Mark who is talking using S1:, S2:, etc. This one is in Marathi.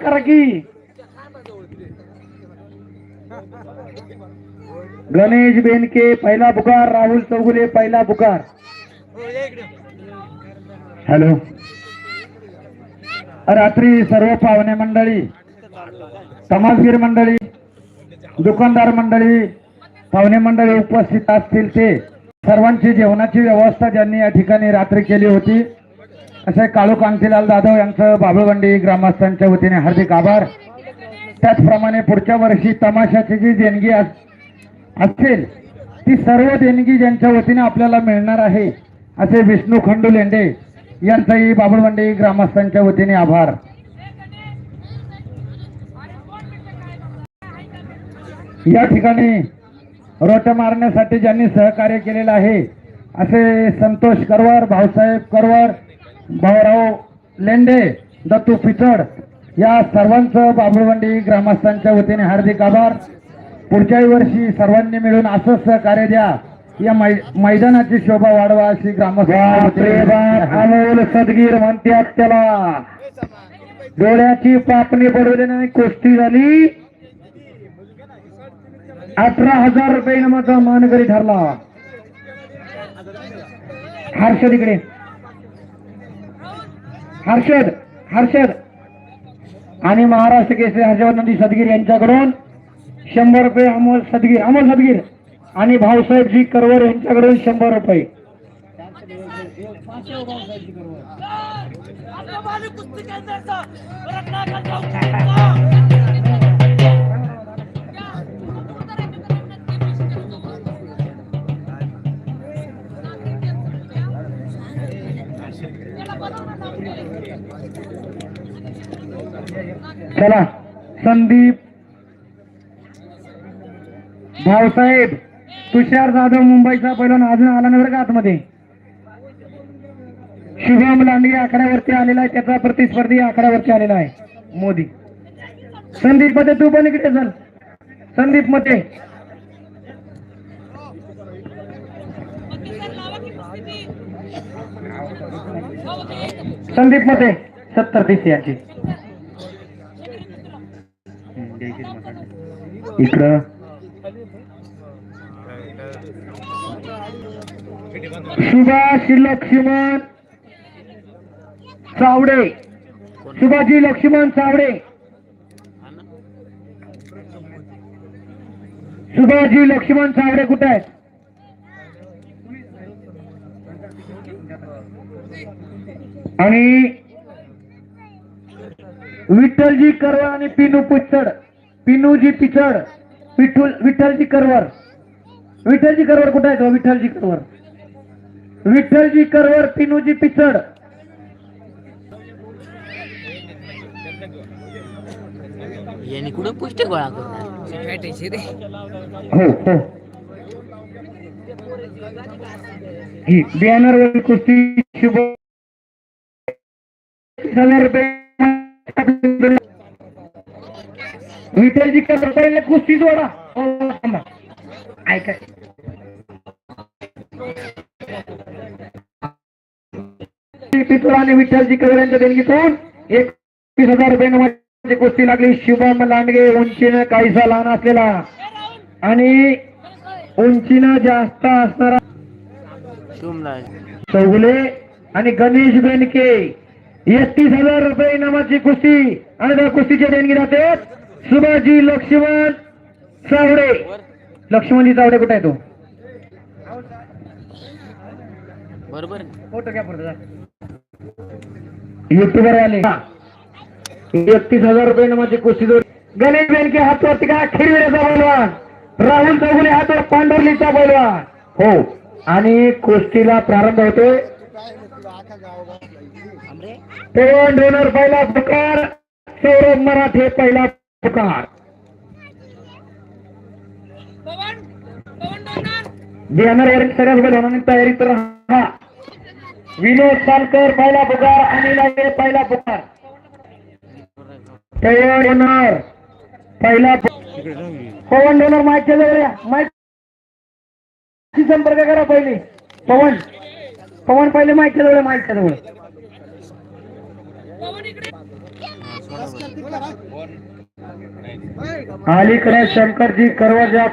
S1: करा की. गणेश बेनके पहिला पुकार, राहुल चौगुले पहिला पुकार. हॅलो. रात्री सर्व पाहुणे मंडळी, समाजगीर मंडळी, दुकानदार मंडळी, पाहुणे मंडळी उपस्थित असतील ते सर्वांची जेवणाची व्यवस्था ज्यांनी या ठिकाणी रात्री केली होती असे काळू कांतीलाल जाधव यांचं बाबळवंडी ग्रामस्थांच्या वतीने हार्दिक आभार. त्याचप्रमाणे पुढच्या वर्षी तमाशाची जी देणगी असेल ती सर्व देणगी ज्यांच्या वतीने आपल्याला मिळणार आहे असे विष्णू खंडू लेंडे यांचाही बाबळवंडी ग्रामस्थांच्या वतीने आभार. या ठिकाणी रोट्या मारण्यासाठी ज्यांनी सहकार्य केलेलं आहे असे संतोष करवर, भाऊसाहेब करवर, भाऊराव लेंडे, दत्तू पिचड या सर्वांचं बाबळवंडी ग्रामस्थांच्या वतीने हार्दिक आभार. पुढच्याही वर्षी सर्वांनी मिळून असंच सहकार्य द्या, या मैदानाची शोभा वाढवा अशी ग्रामस्थ. अमोल सदगीर म्हणतात त्याला. डोळ्याची पापणी पडवल्याने कुस्ती झाली. 18,000 रुपये इनामाचा मानकरी ठरला. हर्षद इकडे. हर्षद आणि महाराष्ट्र केसरी हर्षवर्धन सदगीर यांच्याकडून 100 रुपये. अमोल सदगीर आणि भाऊसाहेबजी करवर यांच्याकडून 100 रुपये. चला संदीप, भाऊसाहेब, तुषार जाधव मुंबईचा पहिला अजून आला नाही बरं का आतमध्ये. शुभम लांडगे आकड्यावरती आलेला आहे, त्याचा प्रतिस्पर्धी आकड्यावरती आलेला आहे मोदी. संदीप मध्ये तू पण इकडे चल. संदीप मध्ये संदीप मध्ये 70-30 यांची इकडं. सुभाष लक्ष्मण चावडे, सुभाजी लक्ष्मण चावडे, सुभाजी लक्ष्मण चावडे कुठे आहेत? आणि विठ्ठलजी करवर आणि पिनूजी पिचड, विठ्ठलजी करवर. विठ्ठलजी करवर कुठे आहेत? विठ्ठलजी करवर, पिनूजी पिचड.
S2: यांनी कुठं पुष्ट गोळा करणार.
S1: हो ही बॅनर वर कुस्ती शुभ 1000 रुपये. विठ्ठलजी करवर पहिले कुस्ती जोडा. ऐका आणि विठ्ठलजी करवर यांच्या देणगीतून 31,000 रुपये कुस्ती लागली. शुभम लांडगे उंचीनं काहीसा लहान असलेला आणि उंचीनं जास्त असणारा चौगुले आणि गणेश बेनके 31,000 रुपये इनामाची कुस्ती. आणि त्या कुस्तीचे देणगी जाते सुभाजी लक्ष्मण चावडे. लक्ष्मणजी चावडे कुठे आहे? तो
S2: बरोबर
S1: फोटो घ्या पुढे. युट्यूबर आले. 31,000 रुपये इनामाची कुस्ती जोड. गणेश बेनके हातवरती का खिरविड्याचा पैलवान, राहुल चौगुले हातवर पांढरलीचा पैलवान. हो आणि कुस्तीला प्रारंभ होतोय. पवन डोनर पहिला पुकार, सौरभ मराठे पहिला पुकार. बॅनरवर सगळ्याच बैलांनी तयारीत राहा. विनोद सालकर पहिला पुकार, अनिल आगे पहिला पुकार. पवन डोनर पहिला. पवन डोनर माईकच्या जवळ या. माईकशी संपर्क करा पहिले. पवन पहिले माईकच्या जवळ. अलीकडे शंकरजी करवजा